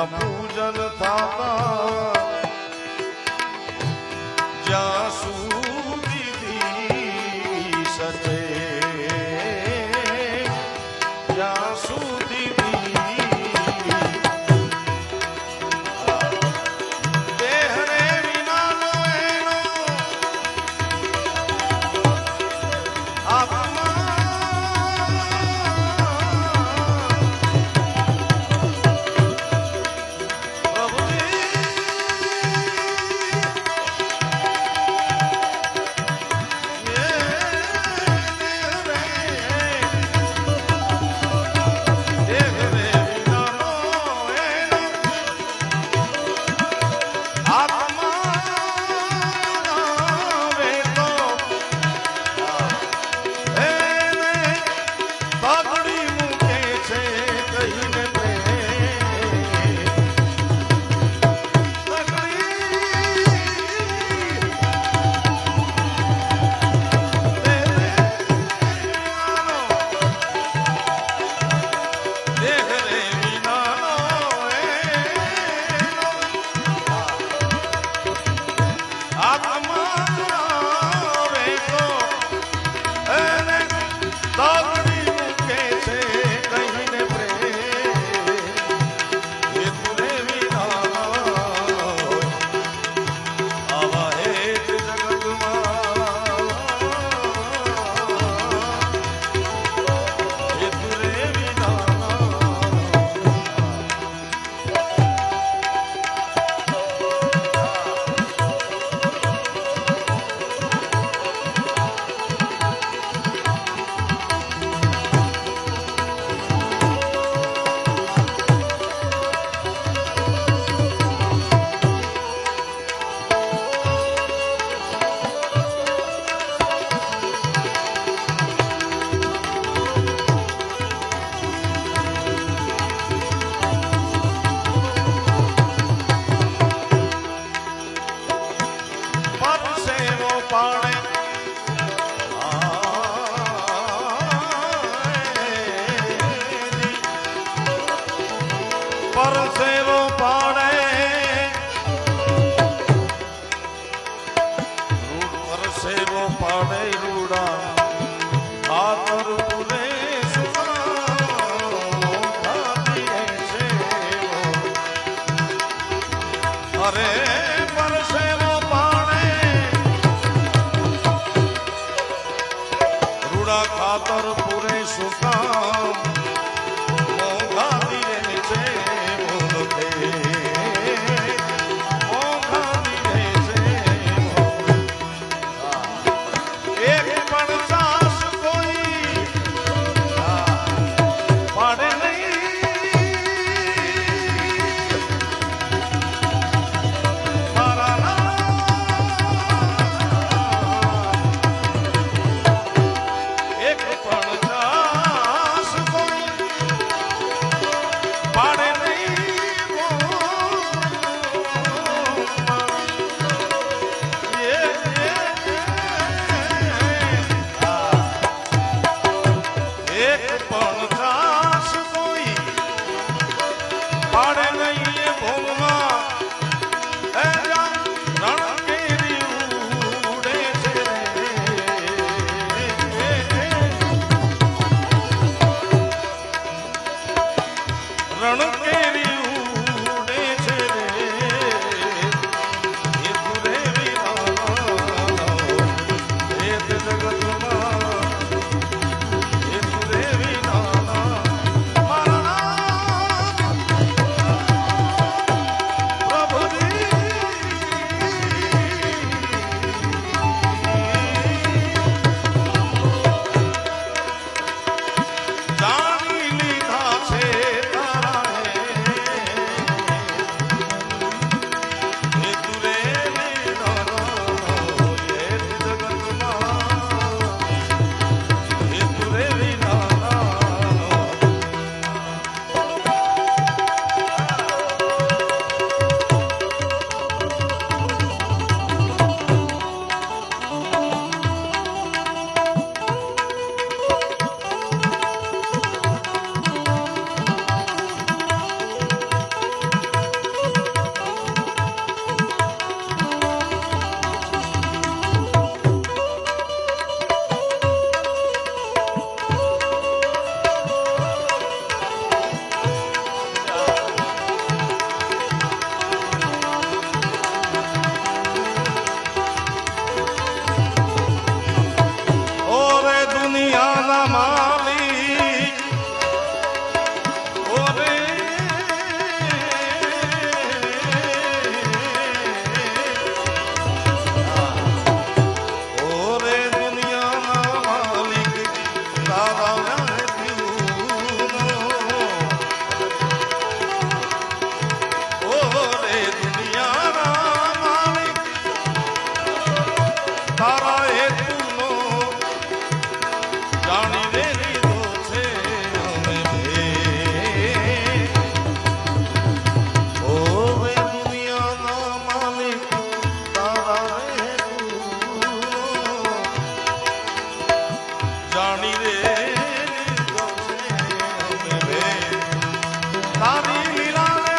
એના પૂજન થતા જ્યાં સુધી સચે જ્યાં સુધી પરસેવો પાડે પરસેવો પાડે રૂડા આતર પૂરે અરે પરસેવો પાડે રૂડા ખાતર પૂરે સુકામ ઓરે ઓરે દુનિયાના માલિક તારા ઓરે દુનિયાના માલિક તારા હેતુનો જાણી રે લીધો છે અમે બે ઓરે દુનિયાના માલિક તારા હેતુનો જાણી રે લીધો છે અમે બે તારી લીલાને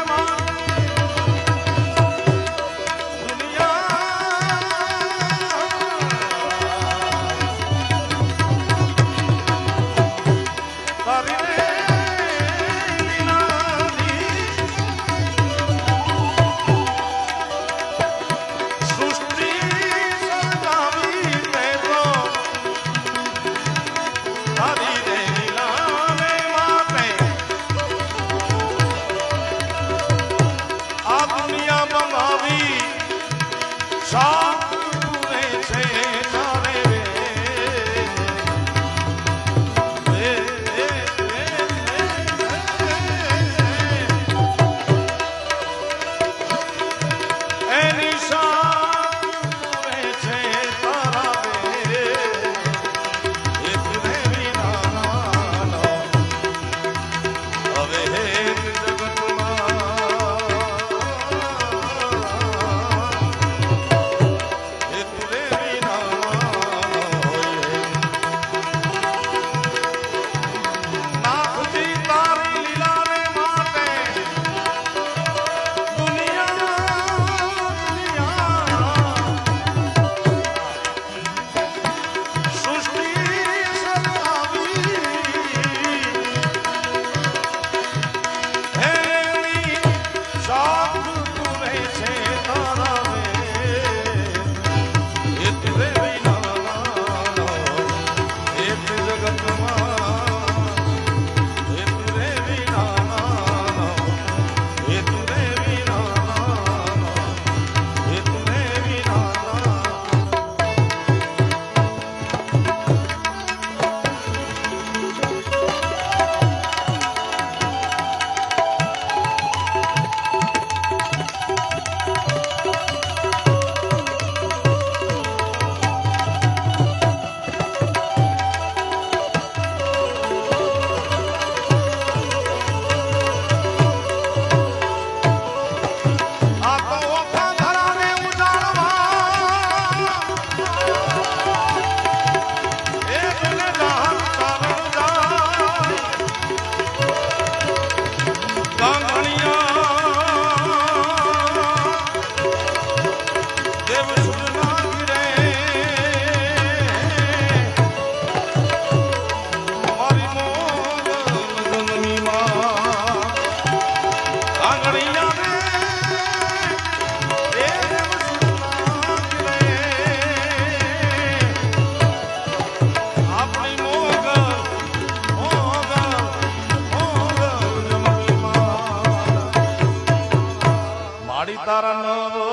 તારા નવો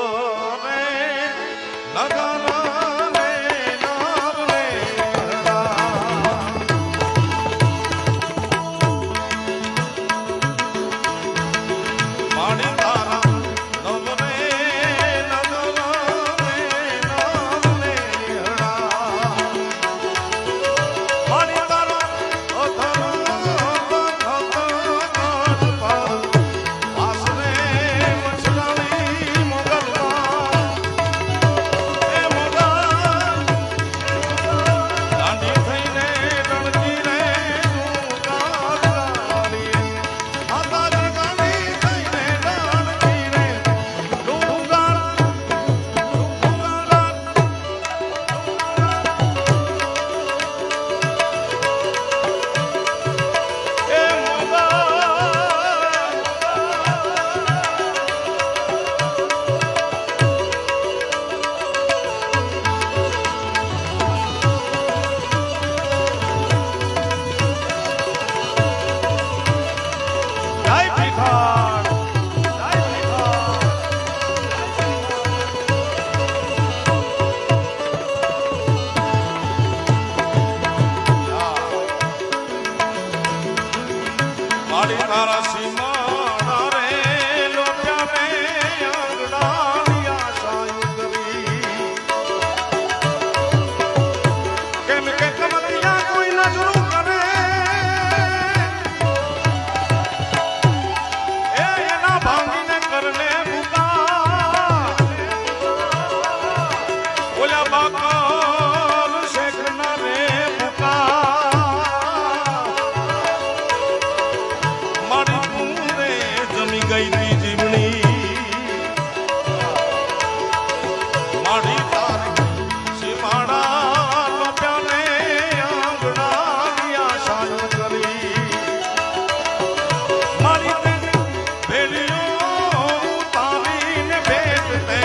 રે લગન રે નામ રે માડી તારા નવ રે લગન રે નામ રે માડી તારા વાસ રે મછલાણી મોગલવા જય ભીખાણ જય ભીખાણ મારી તારા સીમા રે લોટ્યા રે આંગણાની આશાયું કરી કેમ કે કમલિયા કોઈ નજરું કરે એ એના ભાંગીને કરને ભૂકા ઓલા બાકર શેખના રે ભૂકા મારી પૂરે જમી ગઈ તી જીવણી મારી તારી સીમાડા લોપ્યાને આંગણાની આશાયું કરી મારી તે ભેડીઓ ઉતારીને ભેટ તે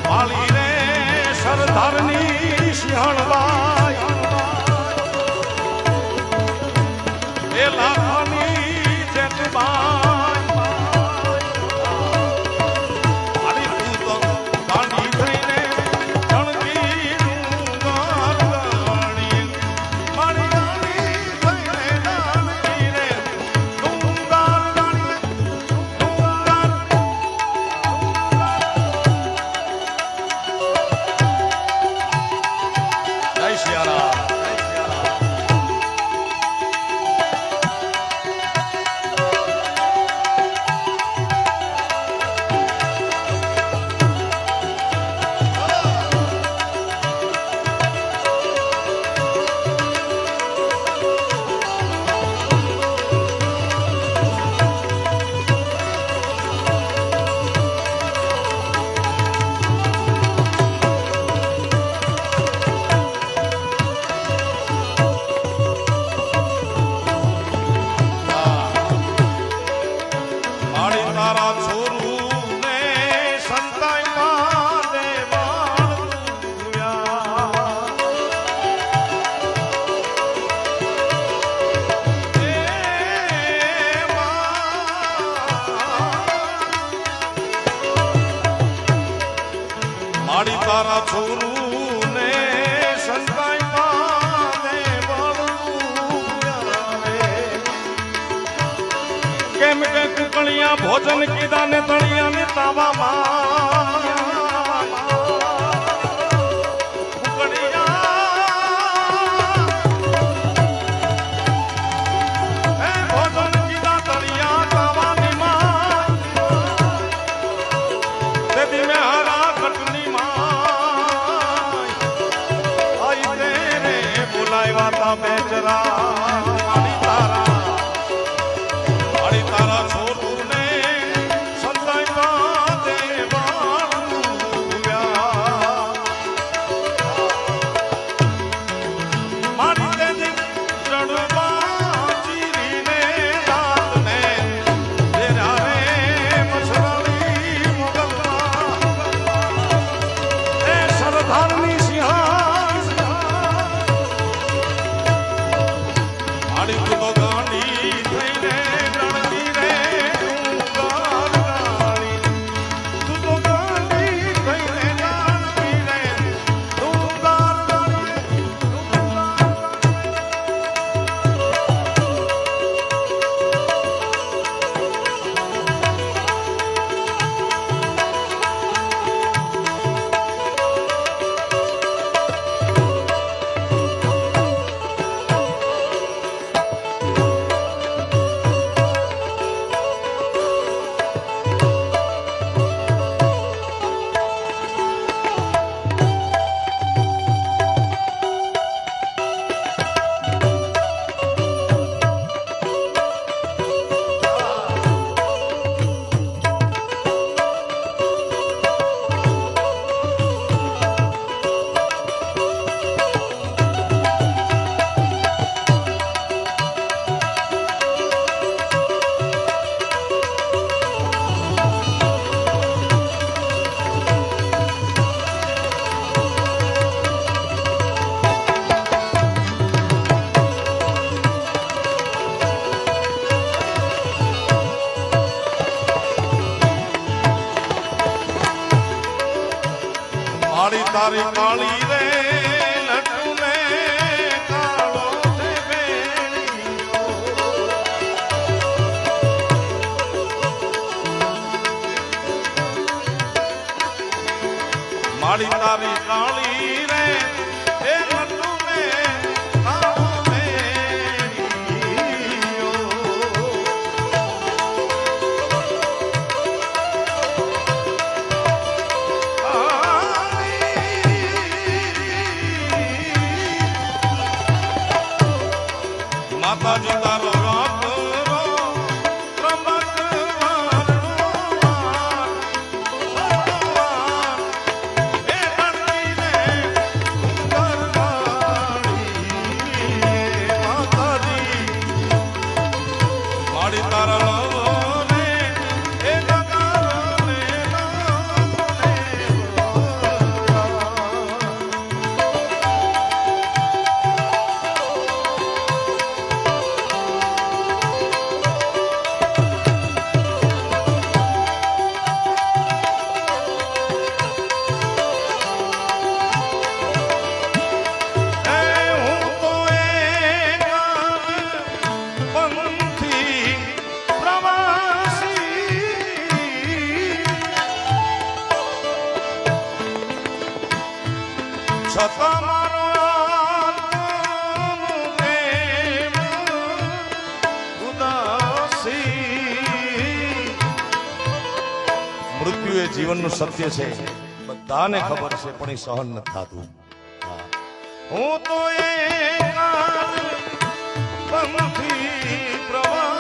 વાળી રે સરદારની સિંહણબાઈ એ લાખાની જેતબાઈ મારી તું તો દાંડી થઈને ધણકીનું ગારગાણી મારી દાંડી થઈને દાંડી રે તું ગારગાણી તું ગાર જય સિયારામ જય સિયારામ મારી તારા છોરું ને સંતાઈ માને વાળુયા એ મારી તારા છોરું ને સંતાઈ માને વાળુયા કેમ કે કુકણિયા ભોજન કીધા ને તળિયા ને તાવામાં કુકણિયા એ ભોજન કીધા તળિયા તાવાની માં તે દિમે હરા કટની માં આઈ તેરે બોલાવ્યા તા બેચરા મારી તારા મારી તારા છોરું ને સંતાઈ માને વાળું તારી કાળી રે લટુને કાળો છે બેણીઓ મારી તારી કાળી રે એ લટુને કાળો બેણીઓ માતાજી તારો મૃત્યુ એ જીવનનું સત્ય છે બધાને ખબર છે પણ એ સહન નથી થતું હું તો પંથી પ્રવાહ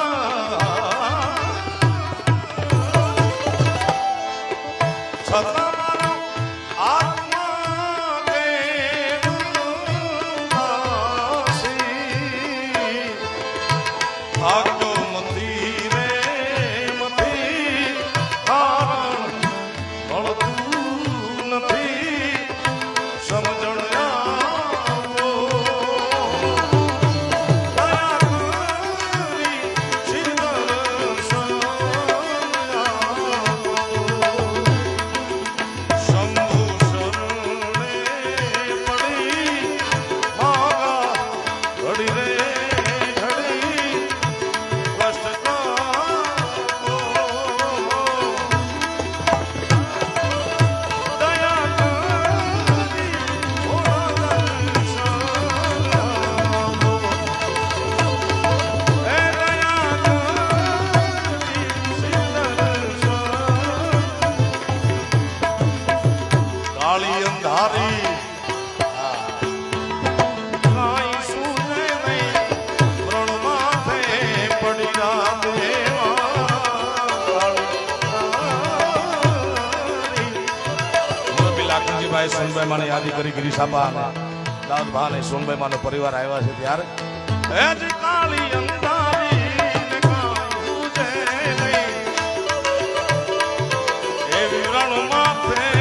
સોનભાઈ માને યાદી કરી ગિરીશાબા અને દાઉદભા અને સોનભાઈ માનો પરિવાર આવ્યા છે ત્યારે કાળી અંધારી એવી રણ માથે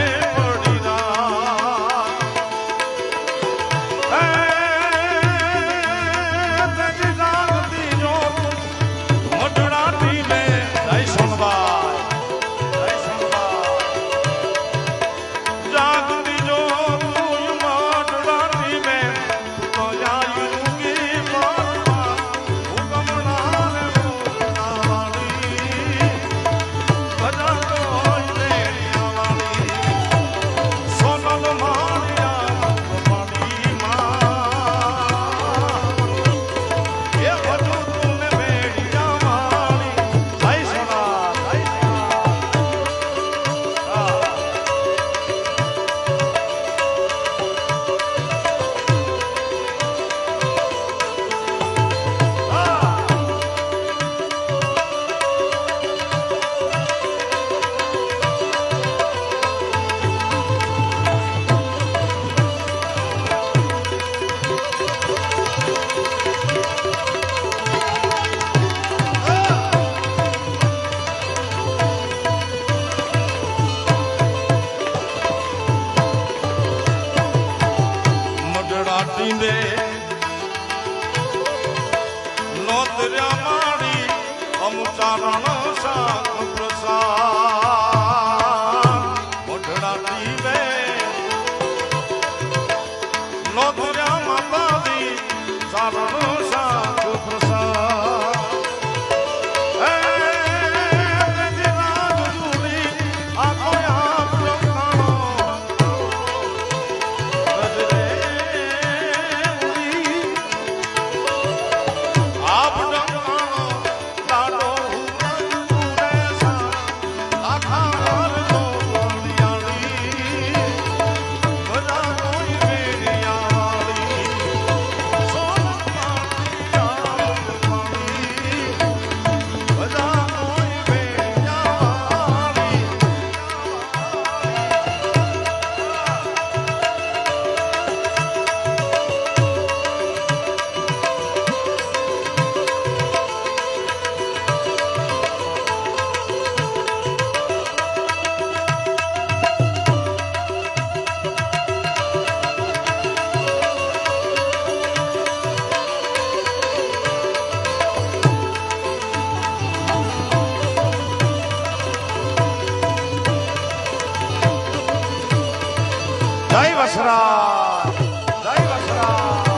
વસરાજ, જય વસરાજ.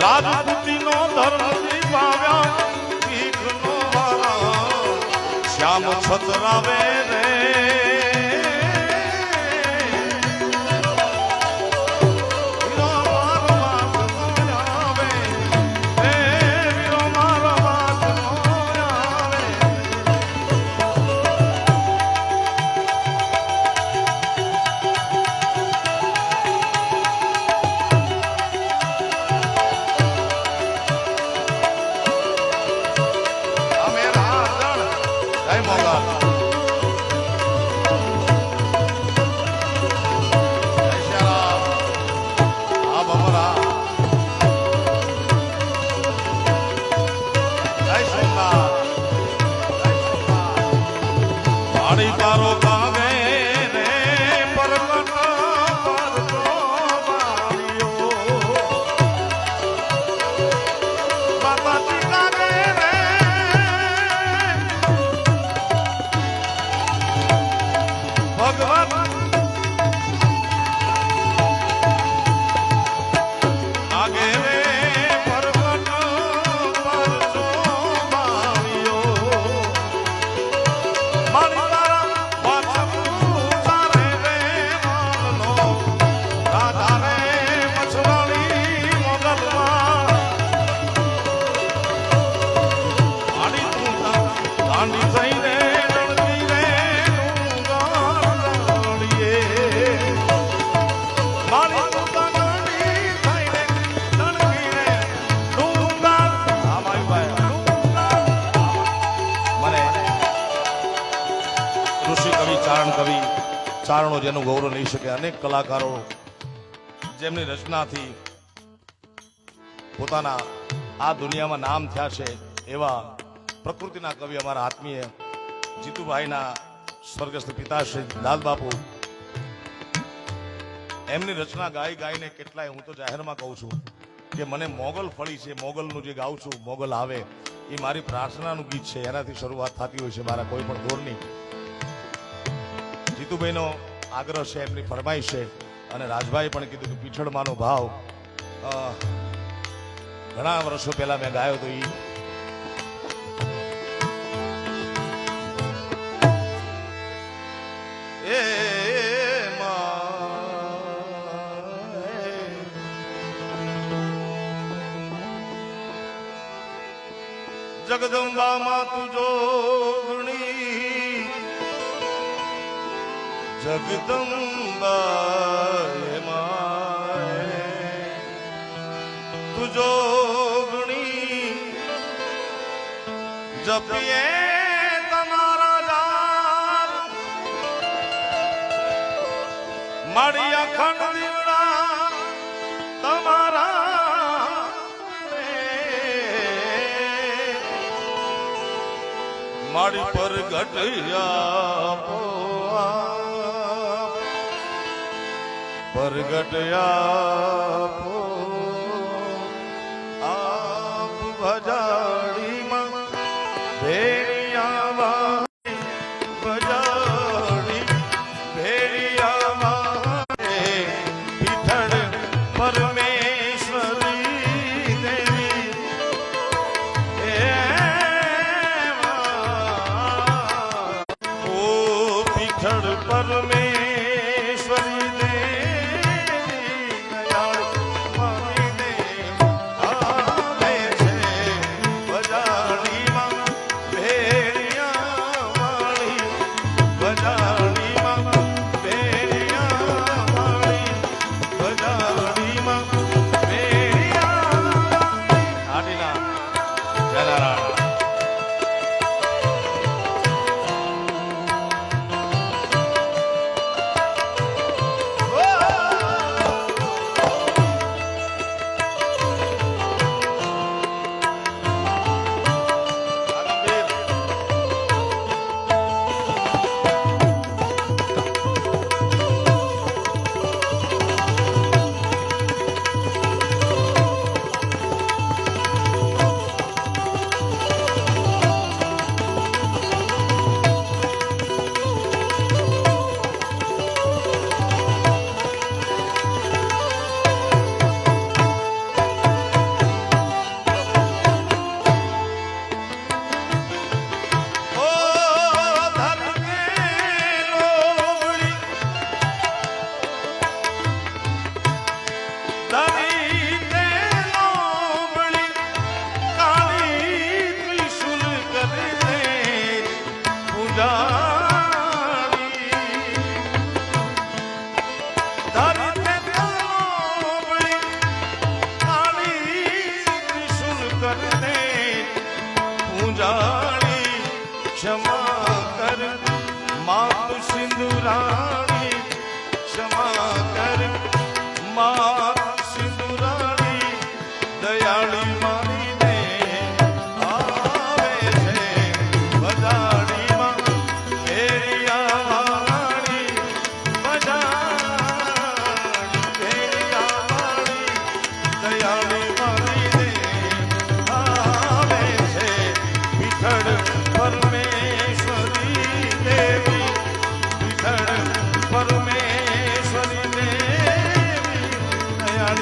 રાજપૂતીનો ધર્મ નિભાવ્યા ભીખનો વારા શ્યામ છતરાવે રે ચારણો જેનું ગૌરવ લઈ શકે, અનેક કલાકારો જેમની રચનાથી પોતાના આ દુનિયામાં નામ થયા છે, એવા પ્રકૃતિના કવિ અમારા આત્મીય જીતુભાઈના સ્વર્ગસ્થ પિતા શ્રી લાલબાપુ, એમની રચના ગાઈને કેટલાય, હું તો જાહેરમાં કહું છું કે મને મોગલ ફળી છે, મોગલનું જે ગાઉં છું, મોગલ આવે, એ મારી પ્રાર્થનાનું ગીત છે, એનાથી શરૂઆત થતી હોય છે મારા કોઈ પણ દોરની. જીતુભાઈનો આગ્રહ છે, એમની ફરમાઈશ છે, અને રાજભાઈ પણ કીધું કે પીછળમાંનો ભાવ ઘણા વર્ષો પહેલા મેં ગાયો તો એ જગદંબા માં તું જોગણી જગદંબા તું જોગણી જપીએ તમારા જાપ મારી અખંડ દીવડા તમારા મારી પર ઘટયા પરગટયા આપ ભજાડીમાં ભેરિયાવા ભજાડી ભેરિયાવા પીઠળ પરમેશ્વરી દેવી ઓ પીઠળ પરમેશ્વરી क्षमा कर मातु सिंदूराणी क्षमा कर मातु सिंदूराणी दयाળી મારી દે આવે છે બજાડીમાં ભેરિયાવાળી બજાડી ભેરિયાવાળી દયાળી મારી દે આવે છે વિઠળ પરમેશ્વરી દેવી વિઠળ પરમેશ્વરી દેવી દયાળી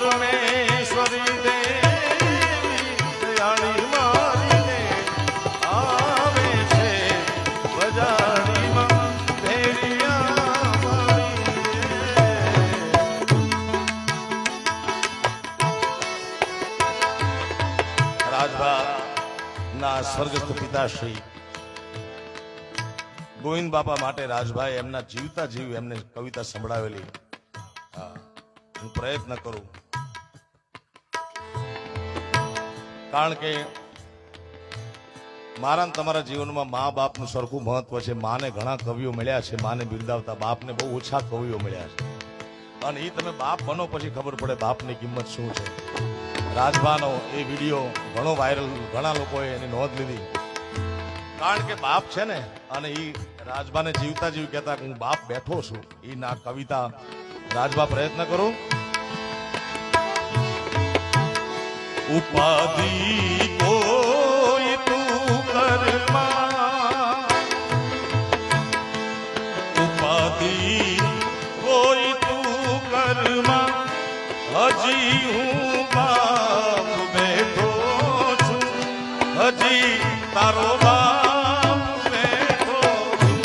પરમેશ્વરી દેવી દયાળી મારીને આવે છે બજારીમાં ભેળિયા મારીને. રાજભા ના સ્વર્ગસ્થ પિતાશ્રી ગોવિંદ બાપા માટે રાજભાઈ એમના જીવતા જીવ એમને કવિતા સંભળાવેલી. હું પ્રયત્ન કરું કારણ કે મારા તમારા જીવનમાં મા બાપનું સરખું મહત્વ છે. માને ઘણા કવિઓ મળ્યા છે, માને બિરદાવતા. બાપને બહુ ઓછા કવિઓ મળ્યા છે અને એ તમે બાપ બનો પછી ખબર પડે બાપની કિંમત શું છે. રાજભાનો એ વિડીયો ઘણો વાયરલ, ઘણા લોકોએ એની નોંધ લીધી કારણ કે બાપ છે ને. અને એ રાજભાને જીવતા જીવ કહેતા હું બાપ બેઠો છું. એ ના કવિતા રાજભા પ્રયત્ન કરું. ઉપાધિ કોઈ તું કરમાં, ઉપાધિ કોઈ તું કરમાં, હજી હું બાપ બેઠો છું, હજી તારો બાપ બેઠો છું.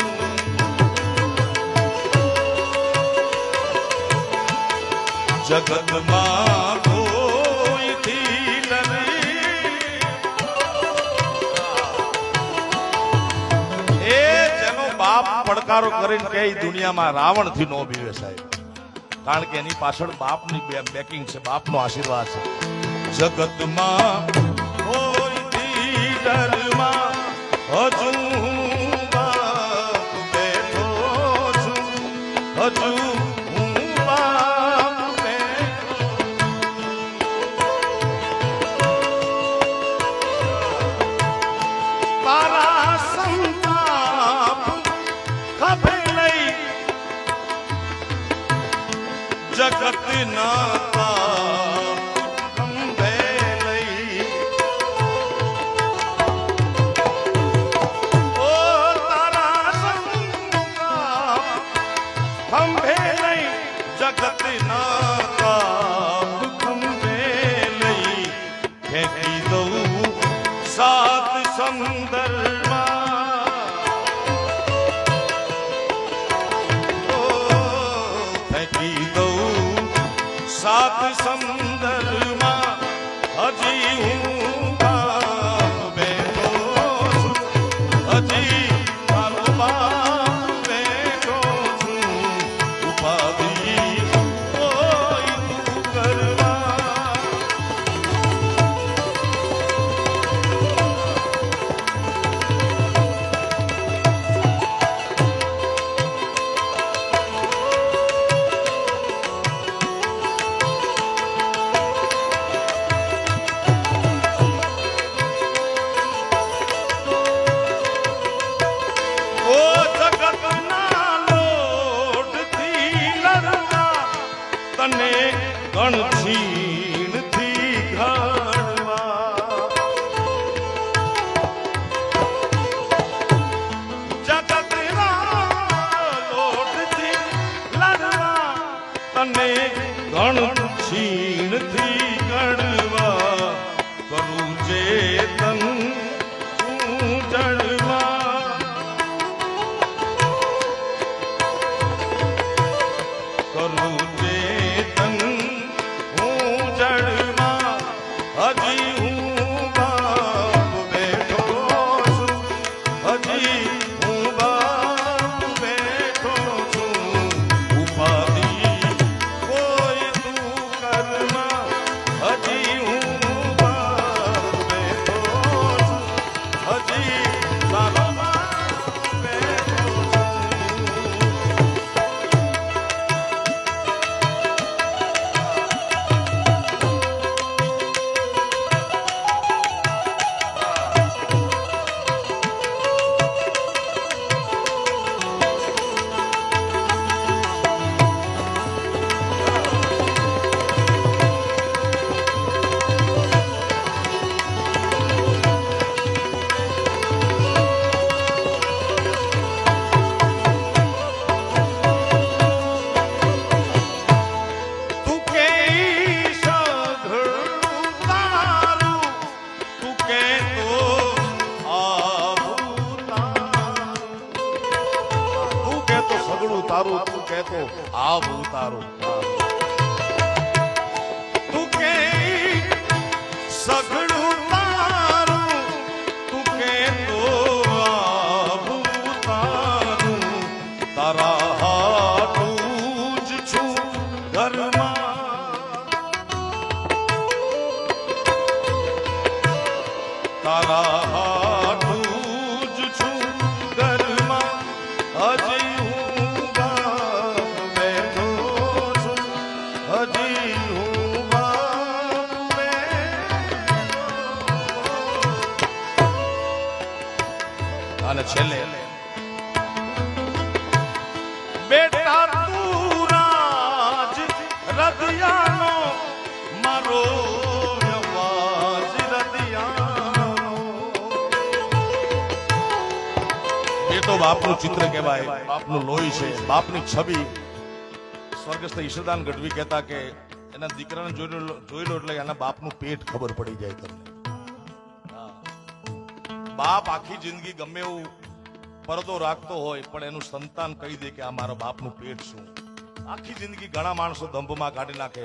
જગતમાં કોઈથી નથી એ જેનો બાપ પડકારો કરીને કે દુનિયામાં રાવણથી નો બીવે સાહેબ, કારણ કે એની પાછળ બાપની બેકિંગ છે, બાપનો આશીર્વાદ છે. જગતમાં કોઈથી ડરમાં હજુ બાપ બેઠો છું, હજુ હું બાપ બેઠો. તારા સંતાપ ખભે લઈ જગત ના ખંભે લઈ, ઓ તારા સંતાપ ખંભે લઈ જગત ના ખંભે લઈ ફેંકી દઉં સાત સમંદરમાં, ફેંકી દઉં સાત સમંદરમાં, હજી હું બાપ બેઠો છું, હજી તારો બાપ બેઠો છું. ઉપાધિ કોઈ તું કરવા, ઓ જગતના લોટથી લડવા, તને ગણછીણથી ઘડવા. જગતના લોટથી લડવા, તને ગણછીણથી ઘડવા. કરું જે તન તું જડવા, કરું ચેતન હું જડમાં, હજી હું બાપ બેઠો છું, હજી હું બાપ બેઠો છું. ઉપાધિ કોઈ તું કરમાં, હજી હું બાપ બેઠો છું, હજી તારો બાપ બેઠો છું. મારું તું કે સગડું તારું તું કે તો આવું તારું તારા હાટું જ છું ઘરમાં તારા હાટું જ છું ઘરમાં હજી હું બાપ બેઠો છું હજી હું બાપ બેઠો. અને છેલ્લે બેટા તું રાજ રદિયાનો મારો અવાજ રદિયાનો. એ તો બાપનું ચિત્ર કહેવાય, બાપનું લોહી છે, બાપની છબી. સ્વર્ગસ્થ ઈશ્વરદાન ગઢવી કહેતા કે એના દીકરાને જોઈ લો એટલે એના બાપનું પેટ ખબર પડી જાય તમને. બાપ આખી જિંદગી ગમે એવું પરદો રાખતો હોય પણ એનું સંતાન કહી દે કે આ મારા બાપનું પેટ શું. આખી જિંદગી ઘણા માણસો દંભમાં કાઢી નાખે,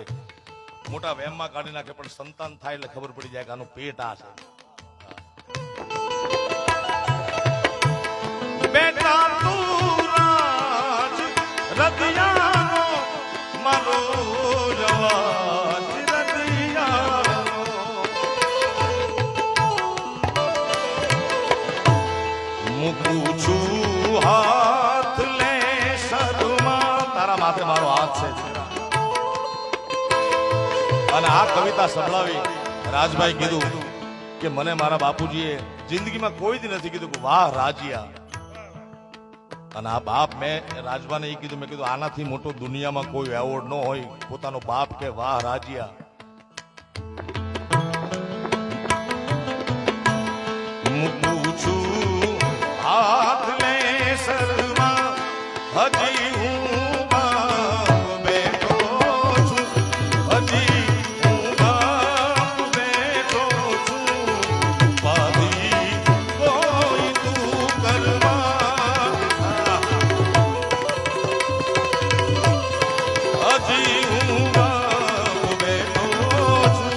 મોટા વહેમમાં કાઢી નાખે, પણ સંતાન થાય એટલે ખબર પડી જાય કે આનું પેટ આ છે. બેટા તું રાજ રદિયાનો મારો અવાજ રદિયાનો. મૂકું છું હાથ લે સરમાં તારા માથે મારો હાથ છે. અને આ કવિતા સંભળાવી રાજભાઈ કીધું કે મને મારા બાપુજીએ જિંદગીમાં કોઈ દી નથી કીધું કે વાહ રાજીયા. અને આ બાપ મેં રાજભાને એ કીધું, મેં કીધું આનાથી મોટો દુનિયામાં કોઈ એવોર્ડ ન હોય પોતાનો બાપ કે વાહ રાજીયા. મૂકું છું હાથ લે સરમાં હજી હું બાપ બેઠો છું હજી હું બાપ બેઠો છું. પાદી કોઈ તું કરવા હજી હું બાપ બેઠો છું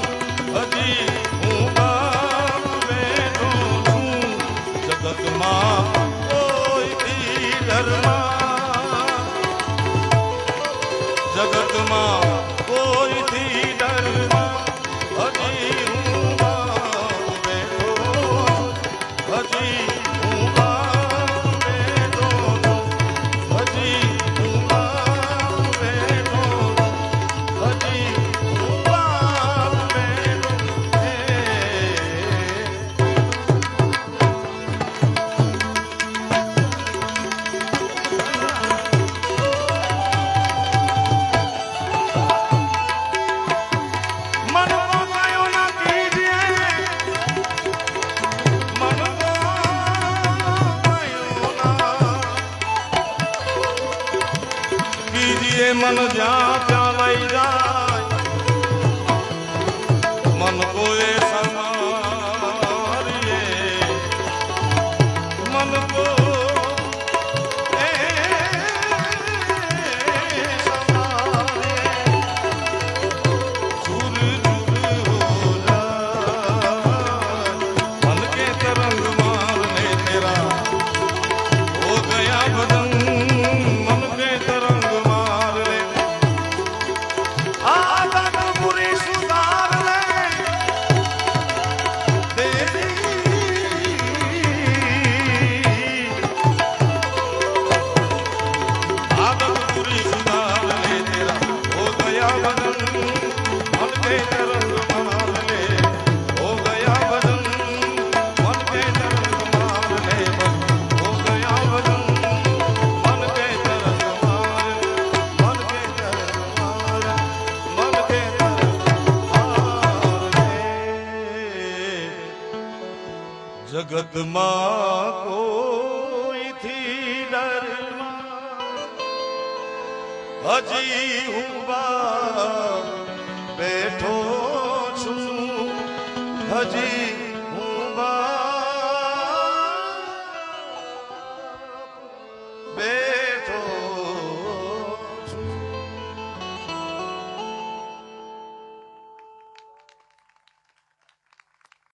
હજી હું બાપ બેઠો છું. જગતમાં કોઈથી ડરમાં જગતમાં કોઈથી ડરમાં હજી હું બાપ બેઠો છું હજી હું બાપ બેઠો છું હજી હું બાપ બેઠો છું હજી હું બાપ બેઠો. મન કો ગયો ના કીજીએ મન કો ગયો ના કીજીએ મન જ્યાં ત્યાં લઈ જાય મન કો એ સમારીએ મન કો એ સમારીએ. झूर झूर हो जाए मन के तरंग मारने तेरा हो गया बदन मन के तरंग मार ले आदत बुरी सुधार ले तेरी आदत बुरी सुधार ले तेरा हो गया बदन मन के तरंग मार ले हो गया बदन मन के तरंग मार ले बस हो गया बदन मन के तरंग मार मन के तरंग मार मन के तरंग मार ले. જગતમાં કોઈથી ડરમાં હજી હું બાપ